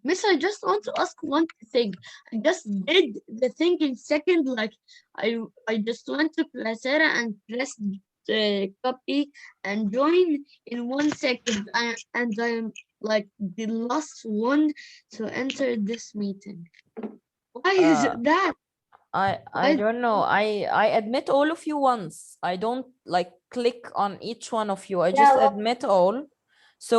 Miss, I just want to ask one thing. I just did the thing in second, like I just went to Placera and pressed copy and join in 1 second. And I'm like the last one to enter this meeting. Why is Uh, it that? I don't know. I admit all of you once. I don't like click on each one of you. I just admit all. So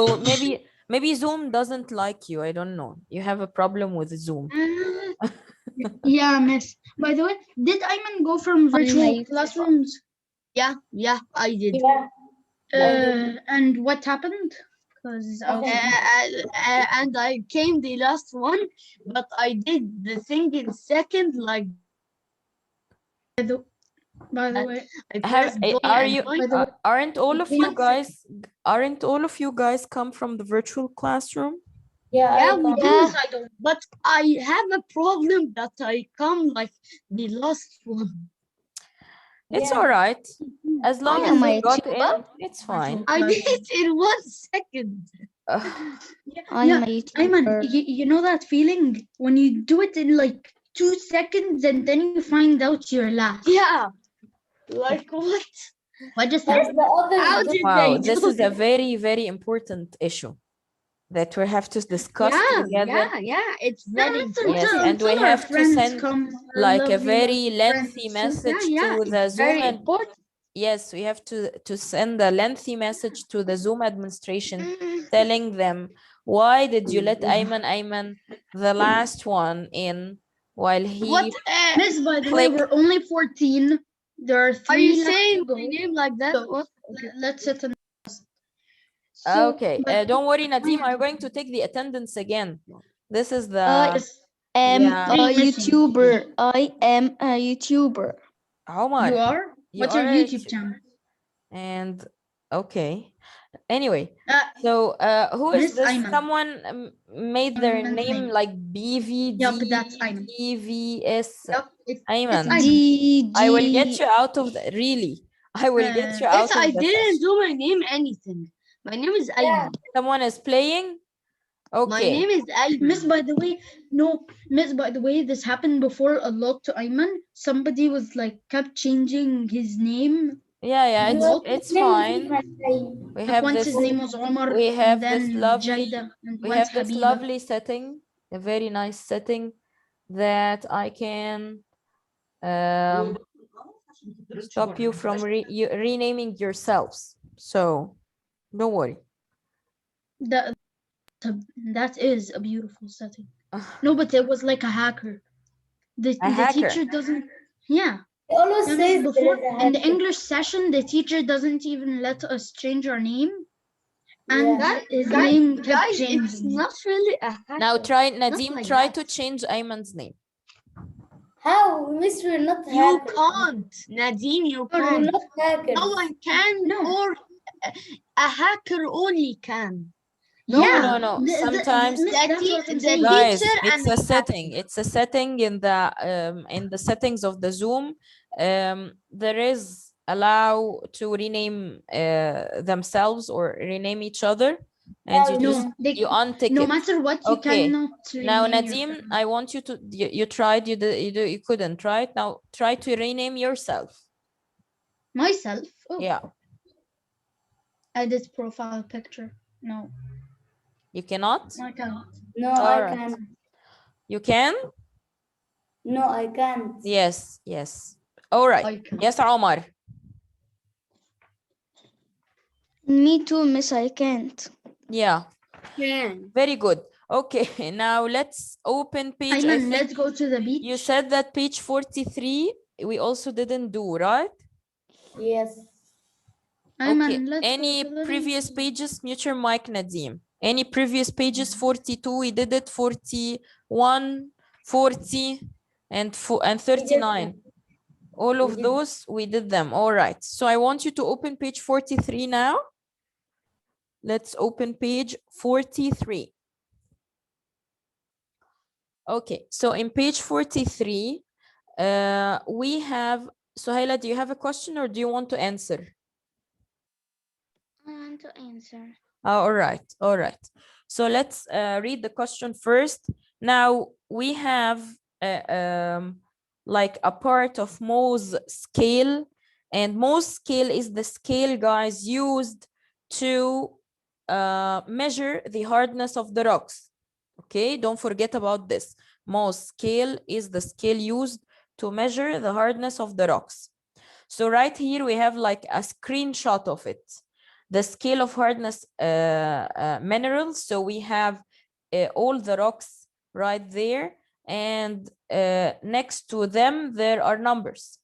maybe Zoom doesn't like you. I don't know. You have a problem with Zoom. Yeah, miss. By the way, did Ayman go from virtual classrooms? Yeah, I did. And what happened? Because And I came the last one, but I did the thing in second, like by the way, I pressed join are and you join. aren't all of you guys come from the virtual classroom? Yeah, we do. I don't. But I have a problem that I come like the last one. It's all right. As long as you got in, it's fine. I did it in 1 second. Ayman, you know that feeling when you do it in like 2 seconds and then you find out you're last. Yeah. Like what? What just happened? How did Wow, they this do is a it? very, very important issue that we have to discuss together. Yeah, it's very Yes, and we have to send like a very lengthy message to the it's Zoom very and important. yes, we have to send a lengthy message to the Zoom administration telling them, why did you let Ayman the last one in while he What? Miss, by the way, we're only 14. There are 3 Are you left saying to go. my name like that? So, What? let's sit in. So, okay, don't worry, Nadim, I'm going to take the attendance again. This is the YouTuber. I am a YouTuber. Omar. You are? What's your YouTube channel? And okay. Anyway, so who is Miss this? Ayman. Someone made their name like BVD, Yep, that's Ayman. EVS. Yep, it's Ayman. Ayman. I will get you out of the really. I will get you out Yes, of I the didn't session. do my name anything. My name is Ayman. Someone is playing. Okay. My name is Ayman. Miss, by the way, no, Miss, by the way, this happened before a lot to Ayman. Somebody was like kept changing his name. Yeah, it's fine. We have once this. his name was Omar. We have and this then lovely. Jada, and We once have this Habiba. lovely setting, a very nice setting that I can stop you from renaming yourselves. So don't worry. That is a beautiful setting. No, but it was like a hacker. The teacher doesn't. Yeah. He always says before in the English session, the teacher doesn't even let us change our name. And his name kept changing. It's not really a hacker. Now try, Nadim, try to change Ayman's name. How? Miss, we're not You hackers. can't, Nadine, you can't. We're not hackers. No one can, or a hacker only can. No. Sometimes, guys, it's a setting. It's a setting in the settings of the Zoom. There is allow to rename themselves or rename each other, and you untick no it. matter what, you cannot. Now, Nadim, I want you to. You tried. You couldn't. Right now, try to rename yourself. Myself. Oh. Yeah. Edit profile picture. No. You cannot? I cannot. No, I can't. You can? No, I can't. Yes. All right. Yes, Omar. Me too, Miss. I can't. Yeah. Very good. Okay, now let's open page. Ayman, let's go to the beach. You said that page 43 we also didn't do, right? Yes. Ayman, okay. Any previous pages? Mute your mic, Nadim. Any previous pages? 42, we did it. 41, 40, and 39. All of those, we did them. All right. So I want you to open page 43 now. Let's open page 43. Okay. So in page 43, we have, Suhaila, do you have a question or do you want to answer? I want to answer. All right. So let's read the question first. Now we have like a part of Mohs scale, and Mohs scale is the scale, guys, used to measure the hardness of the rocks. Okay, don't forget about this. Mohs scale is the scale used to measure the hardness of the rocks. So right here we have like a screenshot of it. The scale of hardness minerals. So we have all the rocks right there, and next to them there are numbers.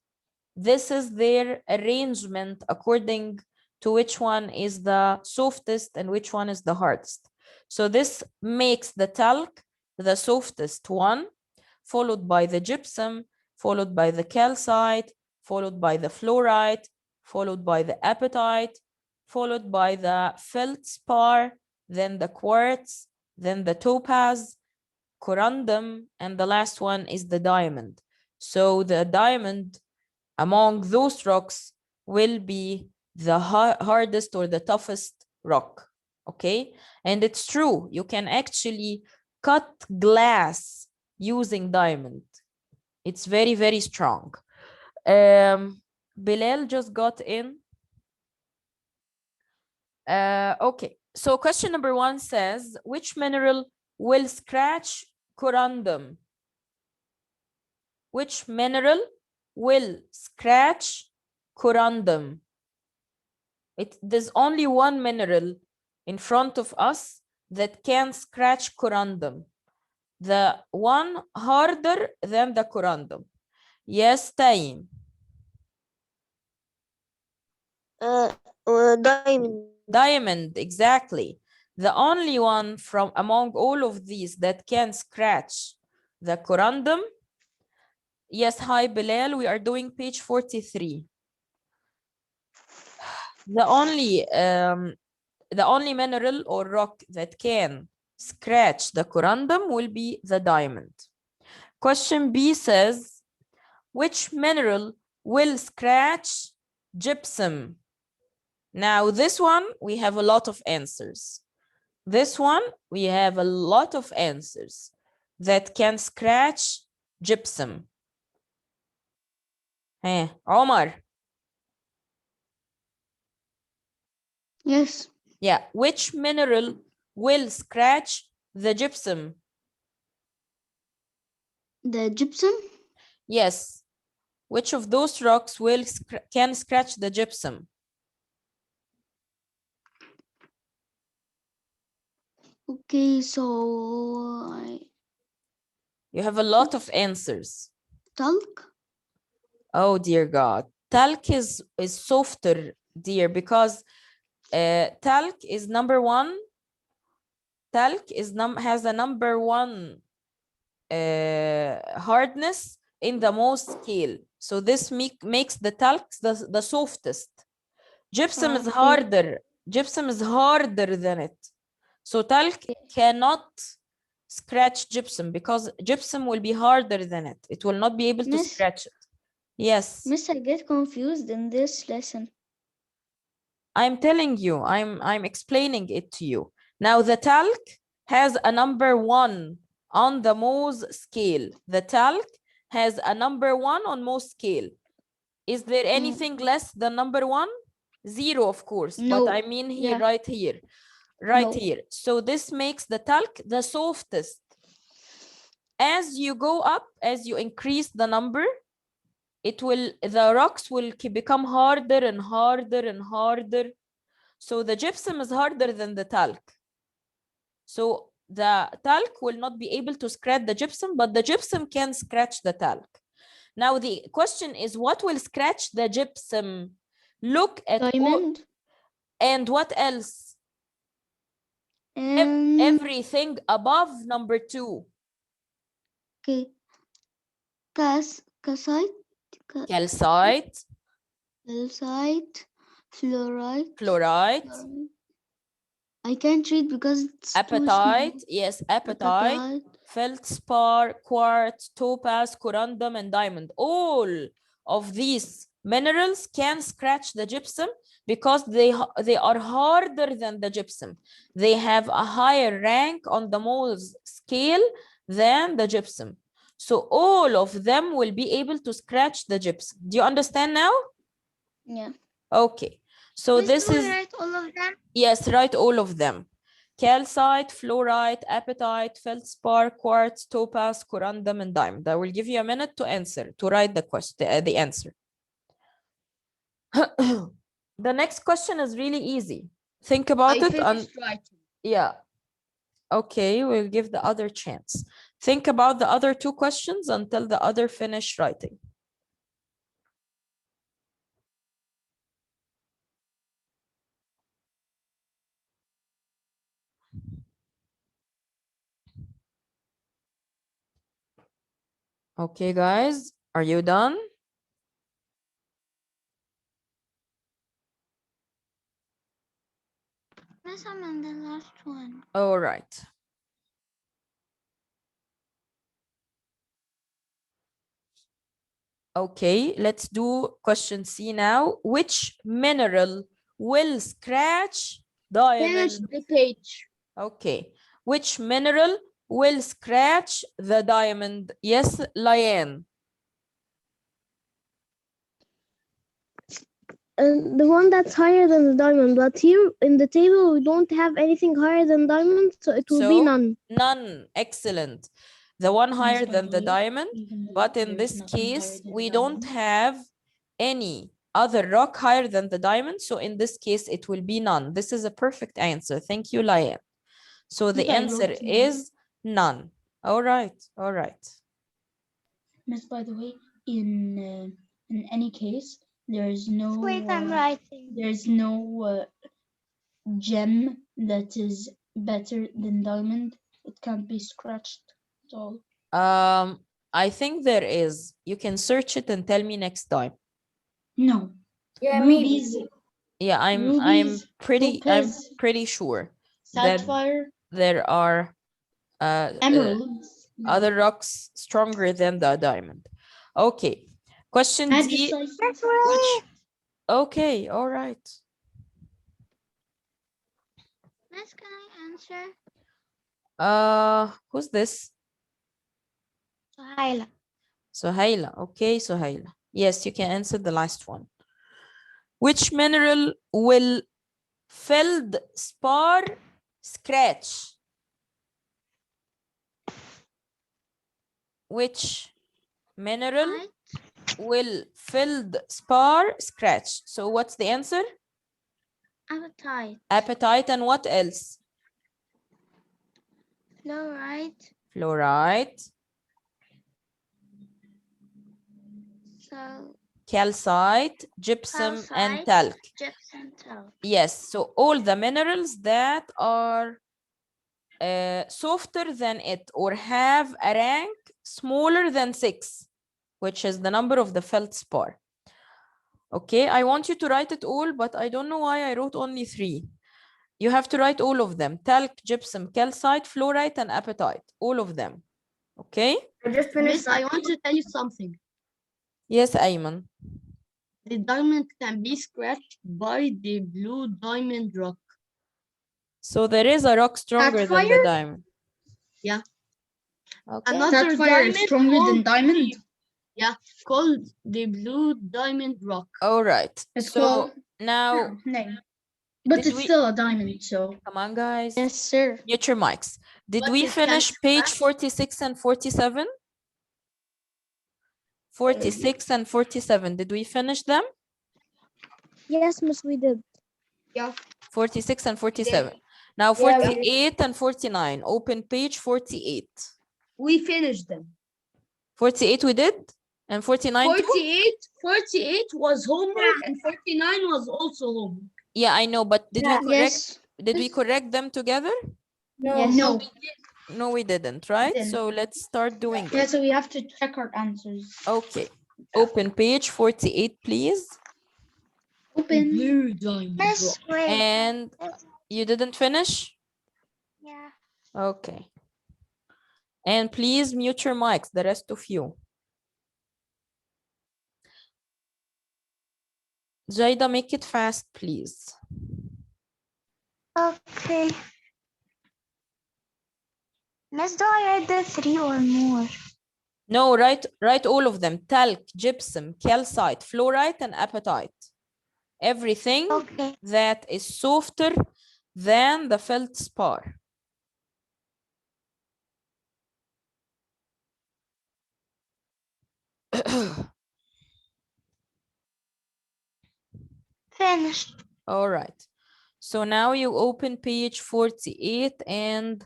This is their arrangement according to which one is the softest and which one is the hardest. So this makes the talc the softest one, followed by the gypsum, followed by the calcite, followed by the fluorite, followed by the apatite, followed by the feldspar, then the quartz, then the topaz, corundum, and the last one is the diamond. So the diamond among those rocks will be the hardest or the toughest rock. Okay, and it's true, you can actually cut glass using diamond. It's very, very strong. Bilal just got in. Okay, so question number 1 says, which mineral will scratch corundum? Which mineral will scratch corundum? There's only one mineral in front of us that can scratch corundum. The one harder than the corundum. Yes, Taim. Diamond. Diamond, exactly. The only one from among all of these that can scratch the corundum. Yes, hi Bilal, we are doing page 43. The only mineral or rock that can scratch the corundum will be the diamond. Question B says, which mineral will scratch gypsum? Now this one, we have a lot of answers. This one, we have a lot of answers that can scratch gypsum. Hey, Omar. Yes. Yeah, which mineral will scratch the gypsum? The gypsum? Yes. Which of those rocks can scratch the gypsum? Okay, so You have a lot of answers. talc? Oh dear God. Talc is softer, dear, because talc is number one. Talc has a number one hardness in the Mohs scale. So this makes the talc the softest. Gypsum is Okay. harder. Gypsum is harder than it. So talc cannot scratch gypsum because gypsum will be harder than it. It will not be able to Miss? scratch it. Yes. Miss, I get confused in this lesson. I'm telling you, I'm explaining it to you. Now the talc has a number 1 on the Mohs scale. The talc has a number 1 on Mohs scale. Is there anything less than number 1? 0, of course. No. But I mean here, Yeah. right here. Right No. here. So this makes the talc the softest. As you go up, as you increase the number, the rocks will become harder and harder and harder. So the gypsum is harder than the talc. So the talc will not be able to scratch the gypsum, but the gypsum can scratch the talc. Now the question is, what will scratch the gypsum? Look at Diamond? and what else? And Everything above number 2. okay. Calcite? Calcite, Calcite, fluorite. fluorite, I can't read because it's too apatite, small. yes, apatite, feldspar, quartz, topaz, corundum, and diamond. All of these minerals can scratch the gypsum because they are harder than the gypsum. They have a higher rank on the moles scale than the gypsum. So all of them will be able to scratch the gypsum. Do you understand now? Yeah. Okay. So Miss, this do I is, write all of them? yes, write all of them. Calcite, fluorite, apatite, feldspar, quartz, topaz, corundum, and diamond. I will give you a minute to answer, to write the question, the answer. The next question is really easy. Think about I it and finished writing. yeah. Okay, we'll give the other chance. Think about the other two questions until the other finish writing. Okay, guys, are you done? Miss, I'm on the last one. All right. Okay, let's do question C now. Which mineral will scratch Finish diamond? the page. Okay, which mineral will scratch the diamond? Yes, Lyanne. The one that's higher than the diamond, but here in the table we don't have anything higher than diamond, so it will be So, none. none. Excellent. The one higher by than the the way, diamond, even though but in there's this nothing higher case, than we diamond. don't have any other rock higher than the diamond. So in this case, it will be none. This is a perfect answer. Thank you, Laya. So the But I answer wrote none. is none. All right. All right. Miss, by the way, in any case, there's no Wait, I'm writing. there's no gem that is better than diamond. It can't be scratched at all. I think there is. You can search it and tell me next time. No. Yeah, Rubies, Yeah, I'm rubies, topaz, pretty sure that sapphire, there are emeralds, no. other rocks stronger than the diamond. Okay. Question D. Magnesite. Which? Okay, all right. Miss, can I answer? Who's this? Suhaila. Suhaila. Okay, Suhaila. Yes, you can answer the last one. Which mineral will feldspar scratch? Which mineral Right? will feldspar scratch? So what's the answer? Apatite. Apatite and what else? Fluorite. Fluorite. So Calcite, gypsum, and calcite, talc. gypsum, talc. Yes, so all the minerals that are softer than it or have a rank smaller than 6, which is the number of the feldspar. Okay, I want you to write it all, but I don't know why I wrote only 3. You have to write all of them: talc, gypsum, calcite, fluorite, and apatite. All of them. Okay? I just finished. Miss, I want to tell you something. Yes, Ayman. The diamond can be scratched by the blue diamond rock. So there is a rock stronger than the Sapphire? diamond. Yeah. Okay. Another Sapphire is diamond stronger than called diamond. called the blue diamond rock. All right. It's So called now, no. But did it's we- still a diamond, so come on, guys. Yes, sir. Mute your mics. Did But we it can finish page scratch. 46 and 47? 46 and 47. Did we finish them? Yes, Miss, we did. 46 and 47. Now Yeah, 48 and 49. Open page 48. we finished them. 48 we did? And 49 too? 48 was homework and 49 was also homework. Yeah, I know, but did we correct Yes. did we correct them together? yes. No. No, we didn't, right? Didn't. So let's start doing Yeah, it. so we have to check our answers. Okay. Open page 48, please. The Open. blue diamond Miss, rock. wait. And you didn't finish? Yeah. Okay. And please mute your mics, the rest of you. Jayda, make it fast, please. Okay. Miss, do I write the 3 or more? No, write all of them. Talc, gypsum, calcite, fluorite, and apatite. Everything Okay. that is softer than the feldspar. Finished. All right. So now you open page 48 and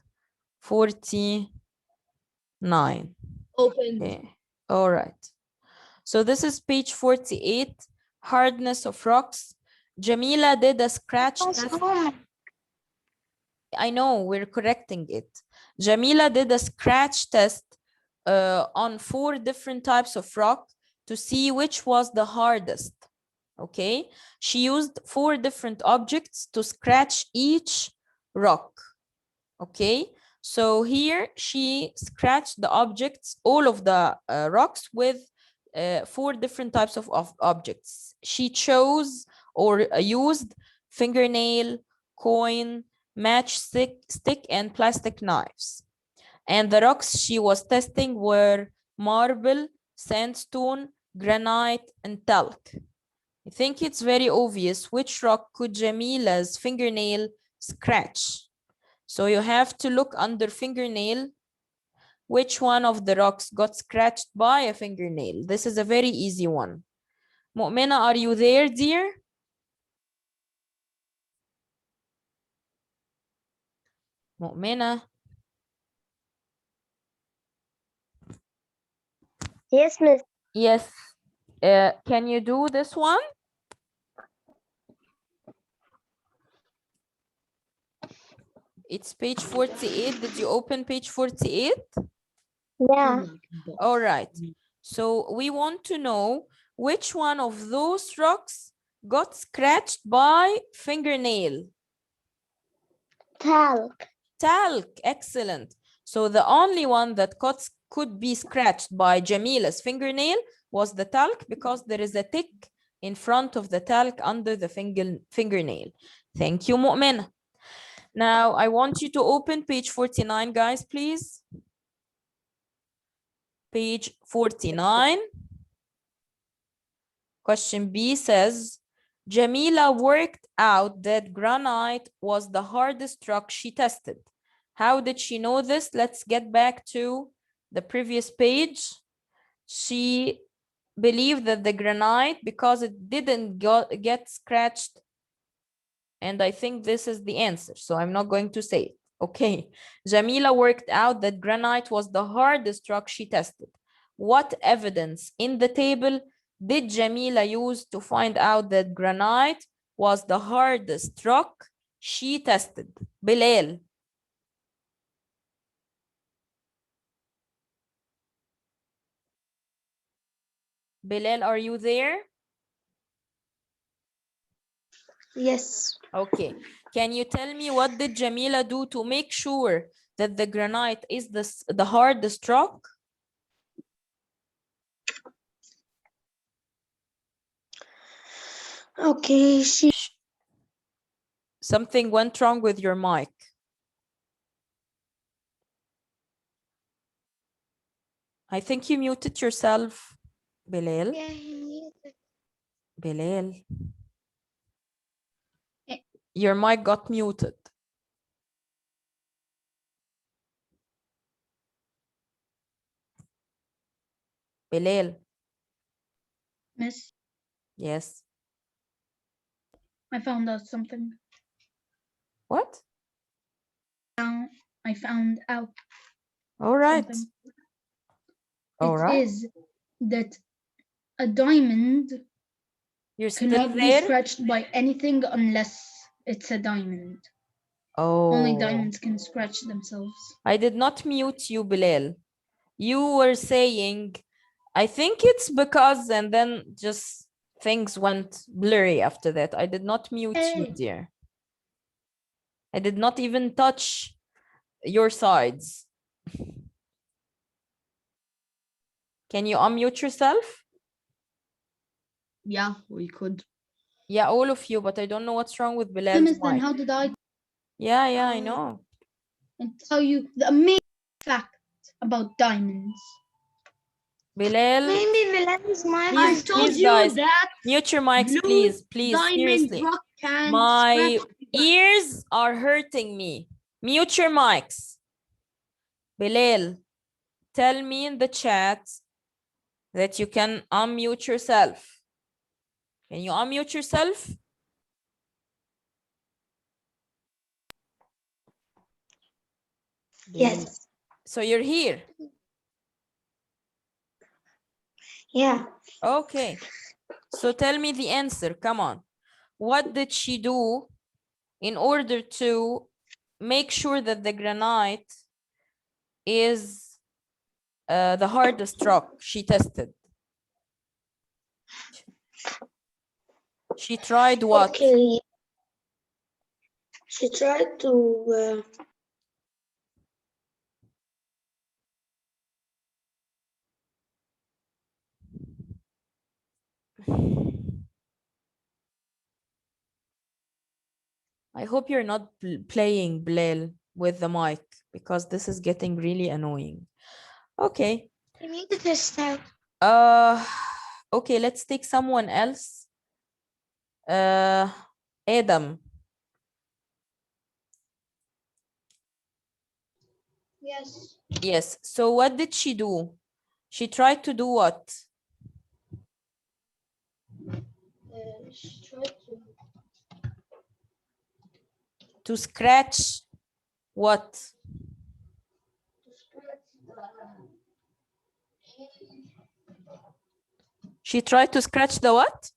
49. Open. Okay. All right. So this is page 48, hardness of rocks. Jamila did a scratch test. I know, we're correcting it. Jamila did a scratch test on 4 different types of rock to see which was the hardest. Okay, she used 4 different objects to scratch each rock. Okay, so here she scratched the objects, all of the rocks with 4 different types of objects. She chose or used fingernail, coin, matchstick, and plastic knives. And the rocks she was testing were marble, sandstone, granite, and talc. I think it's very obvious which rock could Jamila's fingernail scratch. So you have to look under fingernail, which one of the rocks got scratched by a fingernail. This is a very easy one. Mu'mina, are you there, dear? Mu'mina. Yes, Miss. Yes. Can you do this one? It's page 48. Did you open page 48? Yeah. All right. So we want to know which one of those rocks got scratched by fingernail. Talc. Talc, excellent. So the only one that could be scratched by Jamila's fingernail was the talc, because there is a tick in front of the talc under the fingernail. Thank you, Mu'mina. Now I want you to open page 49, guys, please. Page 49. Question B says, Jamila worked out that granite was the hardest rock she tested. How did she know this? Let's get back to the previous page. She believed that the granite, because it didn't get scratched, and I think this is the answer, so I'm not going to say it. Okay, Jamila worked out that granite was the hardest rock she tested. What evidence in the table did Jamila use to find out that granite was the hardest rock she tested? Bilal. Bilal, are you there? Yes. Okay, can you tell me what did Jamila do to make sure that the granite is the hardest rock? Okay, Something went wrong with your mic. I think you muted yourself, Bilal. Yeah, he muted. Bilal. Eh. Your mic got muted. Bilal. Miss, Yes. I found out something. What? I found out All right. something. All It right. is that a diamond You're still cannot be there? scratched by anything unless it's a diamond. Oh. Only diamonds can scratch themselves. I did not mute you, Bilal. You were saying, I think it's because, and then just things went blurry after that. I did not mute you, Hey. dear. I did not even touch your sides. Can you unmute yourself? Yeah, we could. Yeah, all of you, but I don't know what's wrong with So, Bilal's Miss, then mic. how did I Yeah, I know. tell you the amazing fact about diamonds? Bilal, Maybe Milan's mic I please, is told please, you guys, that mute your mics, blue please, please, diamond seriously. rock can My scratch the glass. ears are hurting me. Mute your mics. Bilal, tell me in the chat that you can unmute yourself. Can you unmute yourself? Yes. So you're here. Yeah. Okay. So tell me the answer. Come on. What did she do in order to make sure that the granite is the hardest rock she tested? She tried what? Okay. She tried to. I hope you're not playing Blel with the mic because this is getting really annoying. Okay. I muted herself. Uh, okay, let's take someone else. Adam. Yes. Yes. So what did she do? She tried to do what? She tried To scratch what? She tried to scratch the what?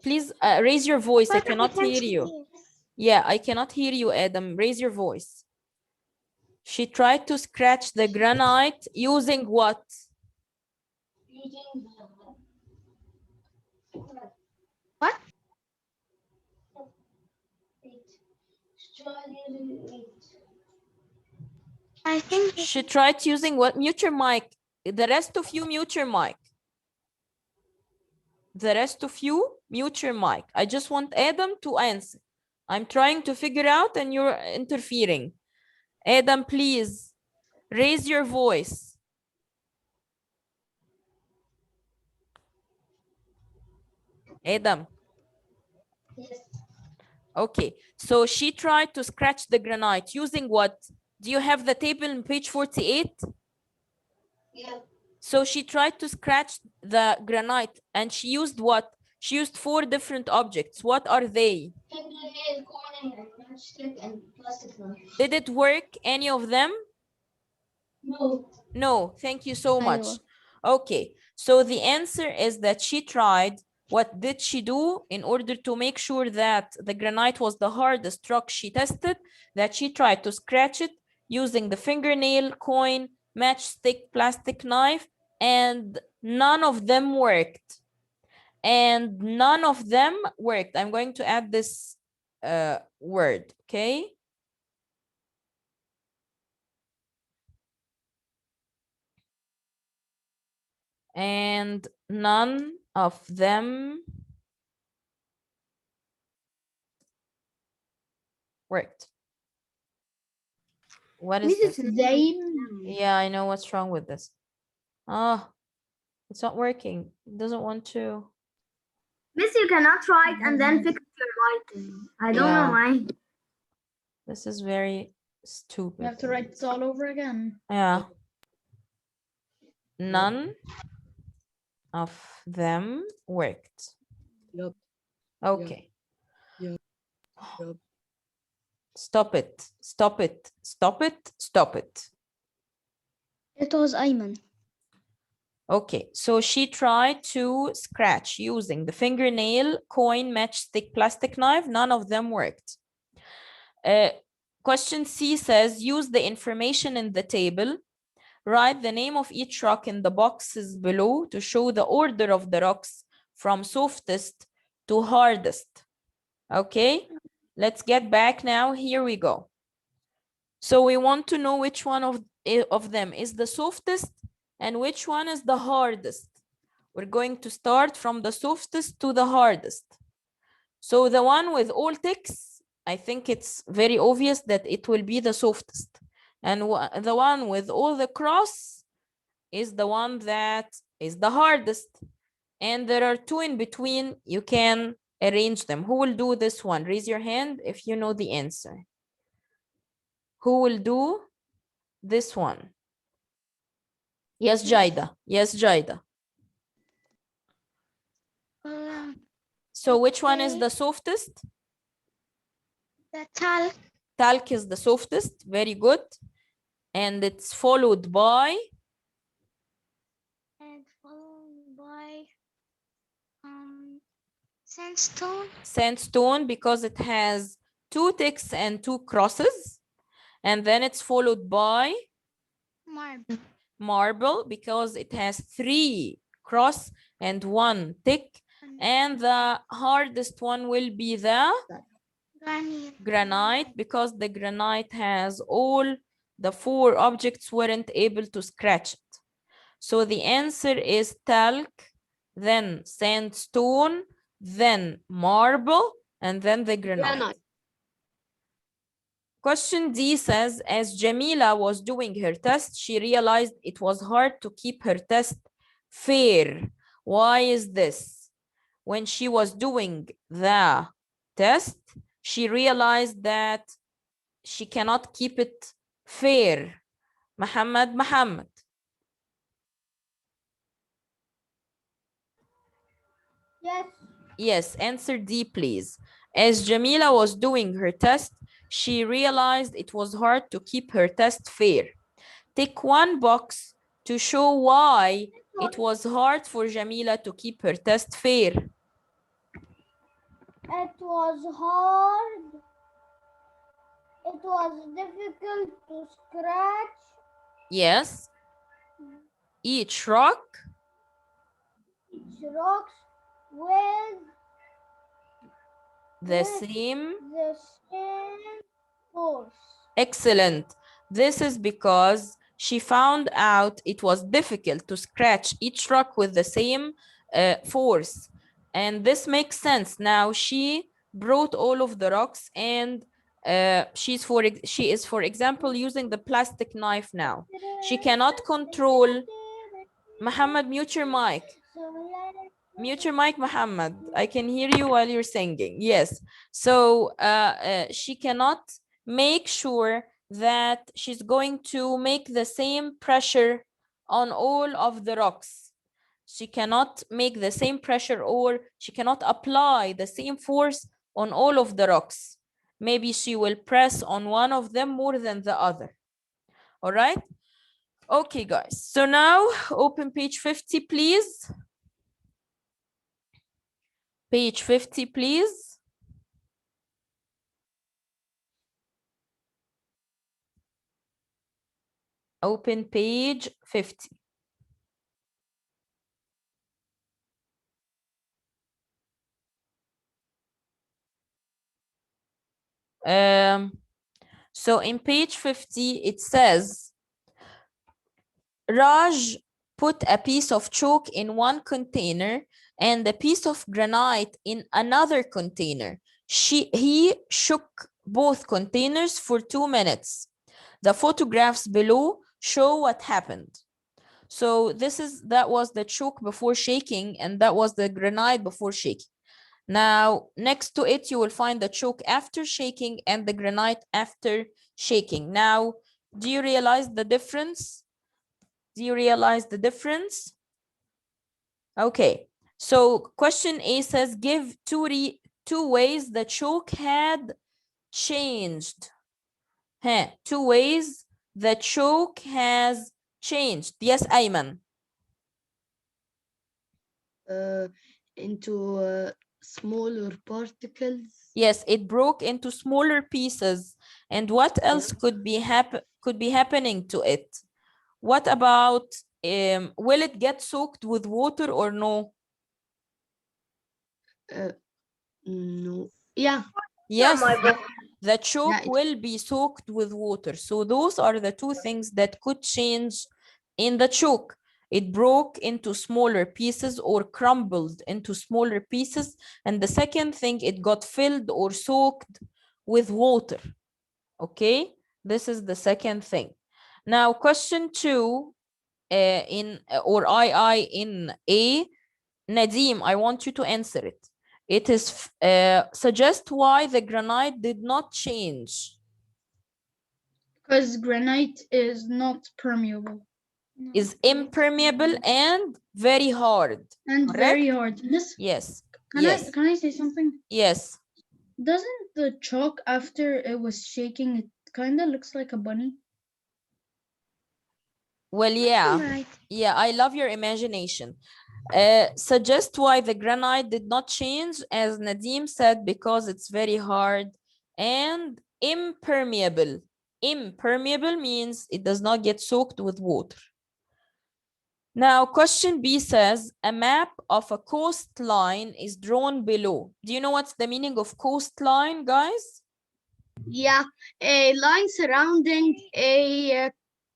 Please raise your voice. I But I cannot can't hear you. hear. Yeah, I cannot hear you, Adam. Raise your voice. She tried to scratch the granite using what? What? I think She tried using what? Mute your mic. The rest of you, mute your mic. The rest of you, mute your mic. I just want Adam to answer. I'm trying to figure out and you're interfering. Adam, please raise your voice. Adam. Yes. Okay, so she tried to scratch the granite using what? Do you have the table on page 48? Yeah. So she tried to scratch the granite and she used what? She used 4 different objects. What are they? Fingernail, coin, and matchstick, and plastic knife. Did it work, any of them? No. No, thank you so much. أيوة. Okay, so the answer is that she tried. What did she do in order to make sure that the granite was the hardest rock she tested? That she tried to scratch it using the fingernail, coin, matchstick, plastic knife, and none of them worked. And none of them worked. I'm going to add this word, okay? And none of them worked. What is this? Yeah, I know what's wrong with this. Oh, it's not working. It doesn't want to. Miss, you cannot write and then fix your writing. I don't know why. This is very You stupid. have to write this all over again. Yeah. None of them worked. Yep. Okay. Yep. Stop it. Stop it. Stop it. Stop it. It was Ayman. Okay, so she tried to scratch using the fingernail, coin, matchstick, plastic knife. None of them worked. Question C says, use the information in the table. Write the name of each rock in the boxes below to show the order of the rocks from softest to hardest. Okay, let's get back now. Here we go. So we want to know which one of them is the softest and which one is the hardest. We're going to start from the softest to the hardest. So the one with all ticks, I think it's very obvious that it will be the softest. And the one with all the cross is the one that is the hardest. And there are two in between. You can arrange them. Who will do this one? Raise your hand if you know the answer. Who will do this one? Yes, Jaida. Yes, Jaida. So which one is okay. the softest? The talc. Talc is the softest. Very good. And it's followed by? And followed by sandstone. Sandstone, because it has 2 ticks and 2 crosses. And then it's followed by? Marble. Marble, because it has 3 cross and 1 tick. And the hardest one will be the Granite. granite, because the granite has all the 4 objects weren't able to scratch it. So the answer is talc, then sandstone, then marble, and then the granite. Question D says, as Jamila was doing her test, she realized it was hard to keep her test fair. Why is this? When she was doing the test, she realized that she cannot keep it fair. Muhammad. Yes. Yes, answer D, please. As Jamila was doing her test, she realized it was hard to keep her test fair. Tick one box to show why it was hard for Jamila to keep her test fair. It was hard. It was difficult to scratch Yes. Each rock each rocks with the same. the same force. Excellent. This is because she found out it was difficult to scratch each rock with the same force. And this makes sense. Now she brought all of the rocks and she is, for example, using the plastic knife now. She cannot control. Muhammad, mute your mic. Mute your mic, Muhammad. I can hear you while you're singing. Yes. So she cannot make sure that she's going to make the same pressure on all of the rocks. She cannot make the same pressure, or she cannot apply the same force on all of the rocks. Maybe she will press on one of them more than the other. All right. Okay, guys. So now open page 50, please. Page 50, please. Open page 50. So in page 50, it says, Raj put a piece of chalk in one container and a piece of granite in another container. He shook both containers for 2 minutes. The photographs below show what happened. So that was the chalk before shaking, and that was the granite before shaking. Now, next to it, you will find the chalk after shaking and the granite after shaking. Now, do you realize the difference? Do you realize the difference? Okay, so question A says, give two ways the chalk had changed. 2 ways the chalk has changed. Yes, Ayman. Into smaller particles. Yes, it broke into smaller pieces. And what else could be happening to it? What about, will it get soaked with water or no? No. Yeah. Yes, Oh the chalk Yeah, will be soaked with water. So those are the 2 things that could change in the chalk. It broke into smaller pieces or crumbled into smaller pieces. And the second thing, it got filled or soaked with water. Okay, this is the second thing. Now, question 2 in A, Nadim, I want you to answer it. It is suggest why the granite did not change. Because granite is not permeable No, Is it's impermeable not. and very hard. and very hard. Miss, Yes. can Yes. I say something? Yes. Doesn't the chalk after it was shaking, it kind of looks like a bunny? Well, yeah. Right. Yeah, I love your imagination. Suggest why the granite did not change, as Nadim said, because it's very hard and impermeable. Impermeable means it does not get soaked with water. Now, question B says, a map of a coastline is drawn below. Do you know what's the meaning of coastline, guys? Yeah, a line surrounding a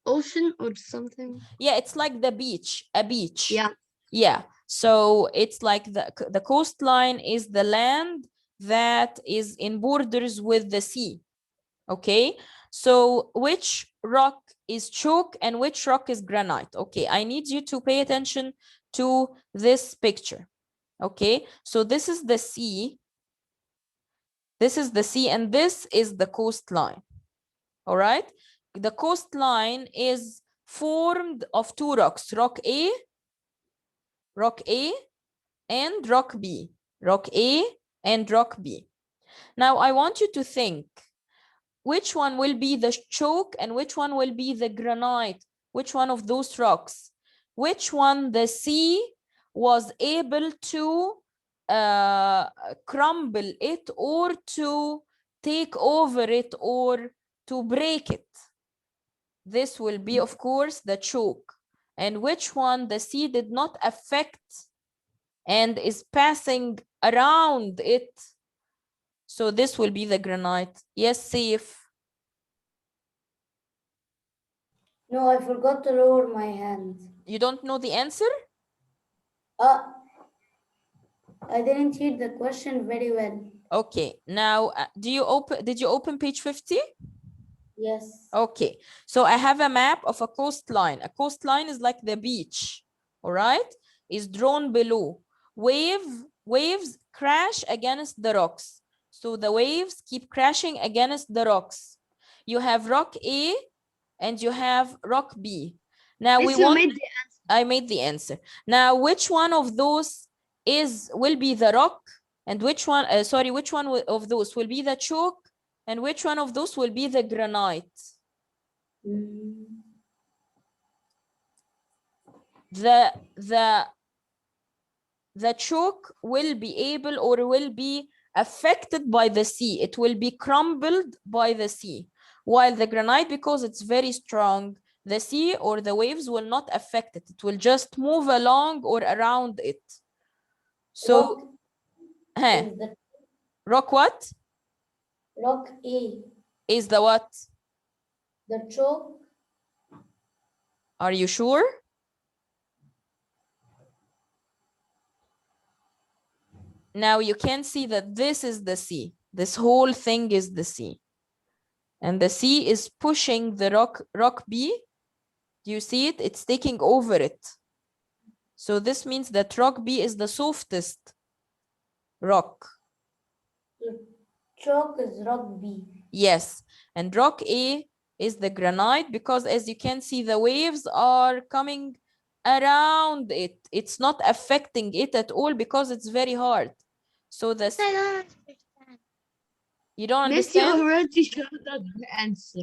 ocean or something. Yeah, it's like the beach, a beach. Yeah. Yeah, so it's like the coastline is the land that is in borders with the sea. Okay, so which rock is chalk and which rock is granite? Okay, I need you to pay attention to this picture. Okay, so this is the sea. This is the sea and this is the coastline. All right, the coastline is formed of two rocks, rock A and rock B. Rock A and rock B. Now I want you to think which one will be the chalk and which one will be the granite, which one of those rocks, which one the sea was able to crumble it or to take over it or to break it. This will be, of course, the chalk. And which one the sea did not affect and is passing around it. So this will be the granite. Yes, Saif. No, I forgot to lower my hand. You don't know the answer? I didn't hear the question very well. Okay. Now, did you open page 50? Yes. Okay. So I have a map of a coastline. A coastline is like the beach. All right? Is drawn below. Waves crash against the rocks. So the waves keep crashing against the rocks. You have rock A and you have rock B. Now we want I made the answer. Now, which one of those will be the rock and which one of those will be the chalk and which one of those will be the granite? The chalk will be able or will be affected by the sea. It will be crumbled by the sea. While the granite, because it's very strong, the sea or the waves will not affect it. It will just move along or around it. So, rock what? Rock A. Is the what? The chalk. Are you sure? Now you can see that this is the sea. This whole thing is the sea. And the sea is pushing the rock B. Do you see it? It's taking over it. So this means that rock B is the softest rock. The chalk is rock B. Yes. And rock A is the granite because as you can see, the waves are coming around it. It's not affecting it at all because it's very hard. So this I don't understand. you don't Miss, you understand? already showed us the answer.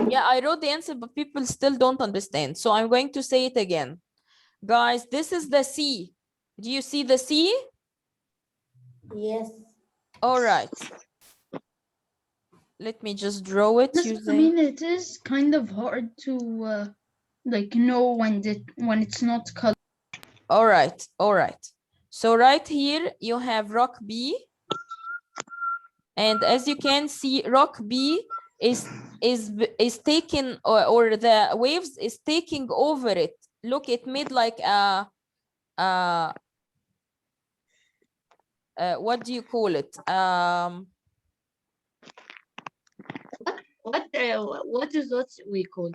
Yeah, I wrote the answer, but people still don't understand. So I'm going to say it again. Guys, this is the sea. Do you see the sea? Yes. All right. Let me just draw it using... I mean, it is kind of hard to like know when it's not colored. All right. All right. So right here, you have rock B. And as you can see, rock B is taken or the waves is taking over it. look, it made like a what do you call it? What is what we call?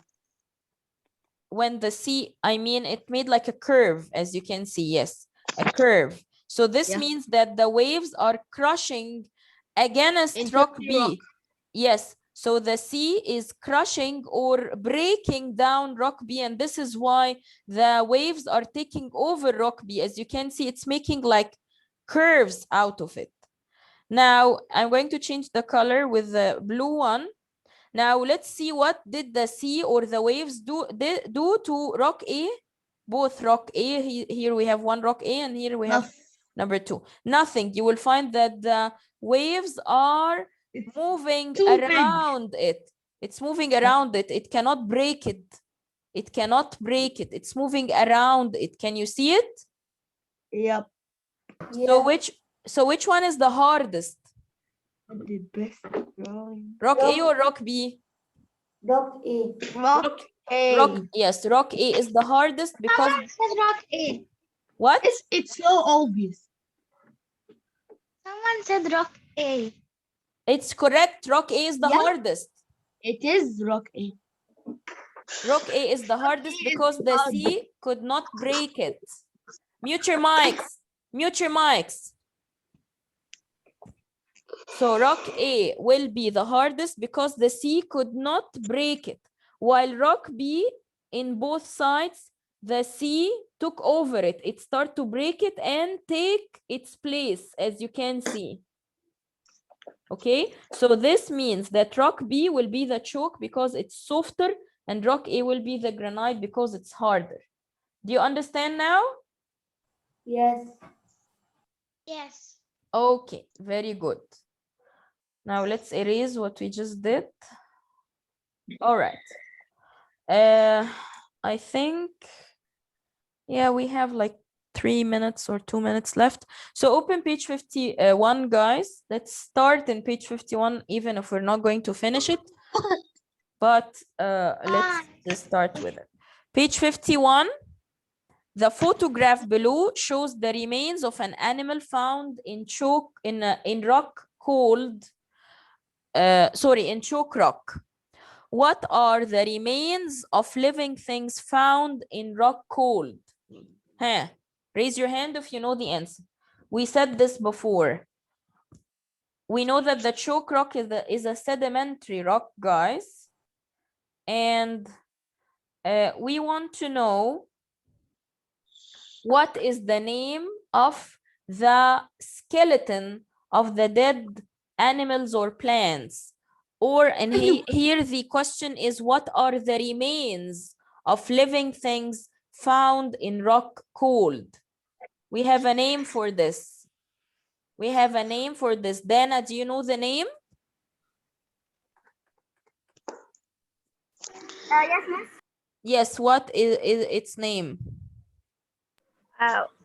When the sea, I mean, it made like a curve, as you can see. Yes, a curve. So this Yeah. means that the waves are crushing against Into rock the B. rock. Yes, so the sea is crushing or breaking down rock B, and this is why the waves are taking over rock B. As you can see, it's making like curves out of it. Now I'm going to change the color with the blue one. Now let's see what did the sea or the waves do to rock A. Both rock A, here we have one rock A, and here we have number 2. Nothing. You will find that the waves are It's moving too big. around it. It's moving around it. It cannot break it. It cannot break it. It's moving around it. Can you see it? Yep. So which one is the hardest? The best drawing. Rock A or rock B? Rock A. Rock A. Yes, rock A is the hardest because Someone said rock A. what? It's so obvious. Someone said rock A. It's correct. Rock A is the Yeah. hardest. It is rock A. Rock A is the hardest A is because the hard. sea could not break it. Mute your mics. Mute your mics. So rock A will be the hardest because the sea could not break it. While rock B, in both sides, the sea took over it. It started to break it and take its place, as you can see. Okay, so this means that rock B will be the chalk because it's softer, and rock A will be the granite because it's harder. Do you understand now? Yes. Yes. Okay, very good. Now let's erase what we just did. All right. I think, yeah, we have like 3 minutes or 2 minutes left. So open page 51, guys. Let's start in page 51, even if we're not going to finish it. But let's just start with it. Page 51. The photograph below shows the remains of an animal found in chalk in rock called in chalk rock. What are the remains of living things found in rock called? Huh? Raise your hand if you know the answer. We said this before. We know that the chalk rock is a sedimentary rock, guys. And we want to know what is the name of the skeleton of the dead animals or plants. Or, and here the question is, what are the remains of living things found in rock called? We have a name for this. We have a name for this. Dana, do you know the name? Yes, miss. Yes, what is its name?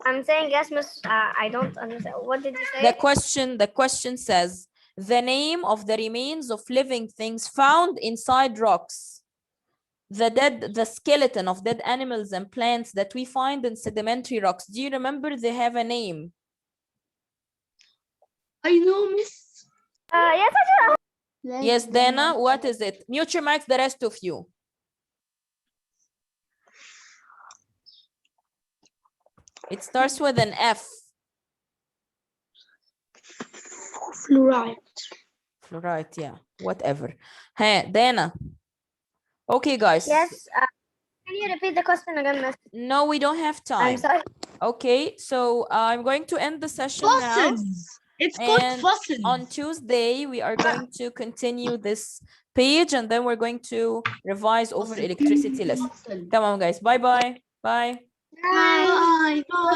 I'm saying yes, miss. I don't understand. What did you say? The question says the name of the remains of living things found inside rocks. The skeleton of dead animals and plants that we find in sedimentary rocks. Do you remember they have a name? I know, miss. Yes, I do. Yes, Dana, what is it? Mute your mics, the rest of you. It starts with an F. Fluoride. Fluoride, yeah, whatever. Hey, Dana. Okay, guys. Yes. Can you repeat the question again, miss? No, we don't have time. I'm sorry. Okay, so I'm going to end the session now. Fossils. It's called And fossils. on Tuesday, we are going to continue this page, and then we're going to revise over electricity lesson. Come on, guys. Bye-bye. Bye. Bye. Bye.